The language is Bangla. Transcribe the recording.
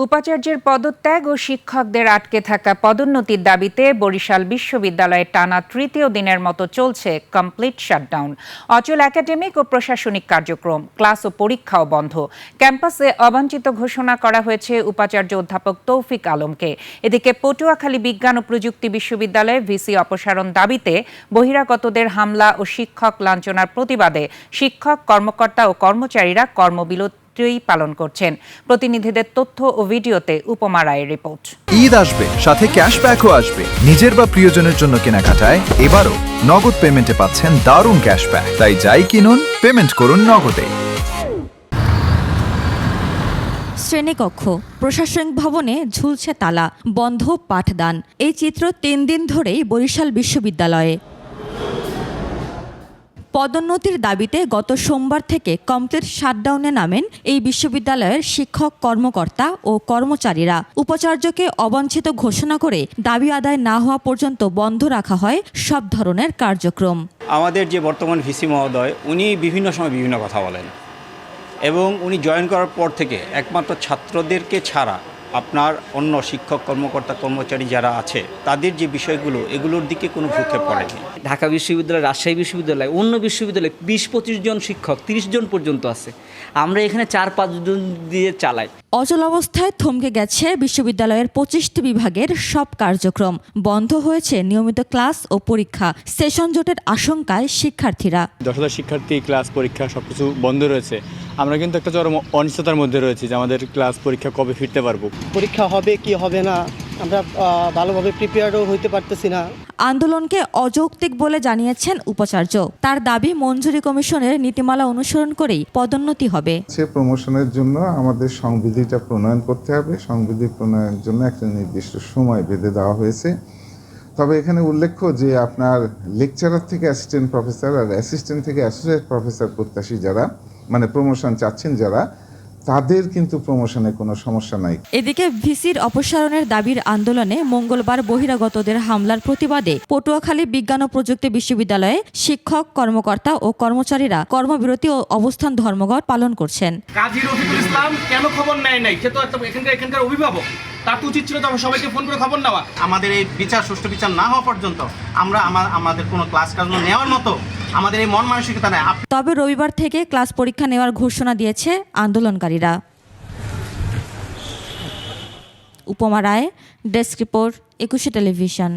উপাচার্যের পদত্যাগ ও শিক্ষকদের আটকে থাকা পদোন্নতির দাবিতে বরিশাল বিশ্ববিদ্যালয়ে টানা তৃতীয় দিনের মতো চলছে কমপ্লিট শাটডাউন। অচল একাডেমিক ও প্রশাসনিক কার্যক্রম, ক্লাস ও পরীক্ষাও বন্ধ। ক্যাম্পাসে অবাঞ্ছিত ঘোষণা করা হয়েছে উপাচার্য অধ্যাপক তৌফিক আলমকে। এদিকে পটুয়াখালী বিজ্ঞান ও প্রযুক্তি বিশ্ববিদ্যালয়ে ভিসি অপসারণ দাবিতে বহিরাগতদের হামলা ও শিক্ষক লাঞ্ছনার প্রতিবাদে শিক্ষক, কর্মকর্তা ও কর্মচারীরা কর্মবিরতি পালন করছেন। প্রতিনিধিদের তথ্য ও ভিডিওতে উপমা রায়ের রিপোর্ট। ঈদ আসবে, সাথে ক্যাশব্যাকও আসবে। নিজের বা প্রিয়জনের জন্য কেনাকাটায় এবারও নগদ পেমেন্টে পাচ্ছেন দারুণ ক্যাশব্যাক। তাই যাই কিনুন, পেমেন্ট করুন নগদে। শ্রেণীকক্ষ, প্রশাসনিক ভবনে ঝুলছে তালা, বন্ধ পাঠদান। এই চিত্র ৩ দিন ধরেই বরিশাল বিশ্ববিদ্যালয়ে। পদোন্নতির দাবিতে গত সোমবার থেকে কমপ্লিট শাটডাউনে নামেন এই বিশ্ববিদ্যালয়ের শিক্ষক, কর্মকর্তা ও কর্মচারীরা। উপাচার্যকে অবাঞ্ছিত ঘোষণা করে দাবি আদায় না হওয়া পর্যন্ত বন্ধ রাখা হয় সব ধরনের কার্যক্রম। আমাদের যে বর্তমান ভিসি মহোদয়, উনি বিভিন্ন সময় বিভিন্ন কথা বলেন এবং উনি জয়েন করার পর থেকে একমাত্র ছাত্রদেরকে ছাড়া আপনার অন্য শিক্ষক, কর্মকর্তা, কর্মচারী যারা আছে তাদের যে বিষয়গুলো, এগুলোর দিকে কোনো ভ্রুক্ষেপ পড়েনি। ঢাকা বিশ্ববিদ্যালয়, রাজশাহী বিশ্ববিদ্যালয়, অন্য বিশ্ববিদ্যালয়ে ২০-২৫ জন শিক্ষক, ৩০ জন পর্যন্ত আছে। আমরা এখানে 4-5 জন দিয়ে চালাই। অচল অবস্থায় থমকে গেছে বিশ্ববিদ্যালয়ের 25টি বিভাগের সব কার্যক্রম। বন্ধ হয়েছে নিয়মিত ক্লাস ও পরীক্ষা। সেশন জটের আশঙ্কায় শিক্ষার্থীরা। ১০,০০০ শিক্ষার্থী, ক্লাস পরীক্ষা সবকিছু বন্ধ রয়েছে। আমরা কিন্তু একটা চরম অনিশ্চয়তার মধ্যে রয়েছি যে আমাদের ক্লাস পরীক্ষা কবে ফিরতে পারবো। পরীক্ষা হবে কি হবে না, আমরা ভালোভাবে প্রিপেয়ারও হইতে পারতেছি না। আন্দোলনকে অযৌক্তিক বলে জানিয়েছেন উপাচার্য। তার দাবি, মঞ্জুরি কমিশনের নীতিমালা অনুসরণ করেই পদোন্নতি হবে। সে প্রমোশনের জন্য আমাদের সংবিধিটা প্রণয়ন করতে হবে। সংবিধি প্রণয়নের জন্য একটা নির্দিষ্ট সময় বেঁধে দেওয়া হয়েছে। তবে এখানে উল্লেখ্য যে আপনার লেকচারার থেকে অ্যাসিস্ট্যান্ট প্রফেসর আর অ্যাসিস্ট্যান্ট থেকে অ্যাসোসিয়েট প্রফেসর প্রত্যাশী যারা, মানে প্রমোশন চাচ্ছেন যারা, তাদের কিন্তু প্রমোশনে কোনো সমস্যা নাই। এদিকে ভিসির অপসারণের দাবির আন্দোলনে মঙ্গলবার বহিরাগতদের হামলার প্রতিবাদে পটুয়াখালী বিজ্ঞান ও প্রযুক্তি বিশ্ববিদ্যালয়ে শিক্ষক, কর্মকর্তা ও কর্মচারীরা কর্মবিরতি ও অবস্থান ধর্মঘট পালন করছেন। কাজী রফিকুল ইসলাম কেন খবর নেয় নাই? সে তো এখানকার অভিভাবক, তার তো উচিত ছিল তো সবাইকে ফোন করে খবর নেওয়া। আমাদের এই সুষ্ঠু বিচার না হওয়া পর্যন্ত আমরা আমাদের কোনো ক্লাস নেওয়ার মতো আমাদের এই মন মানসিকতা নেই। তবে রবিবার থেকে ক্লাস পরীক্ষা নেওয়ার ঘোষণা দিয়েছে আন্দোলনকারীরা। উপমা রায়, ডেস্ক রিপোর্ট, ২১ টেলিভিশন।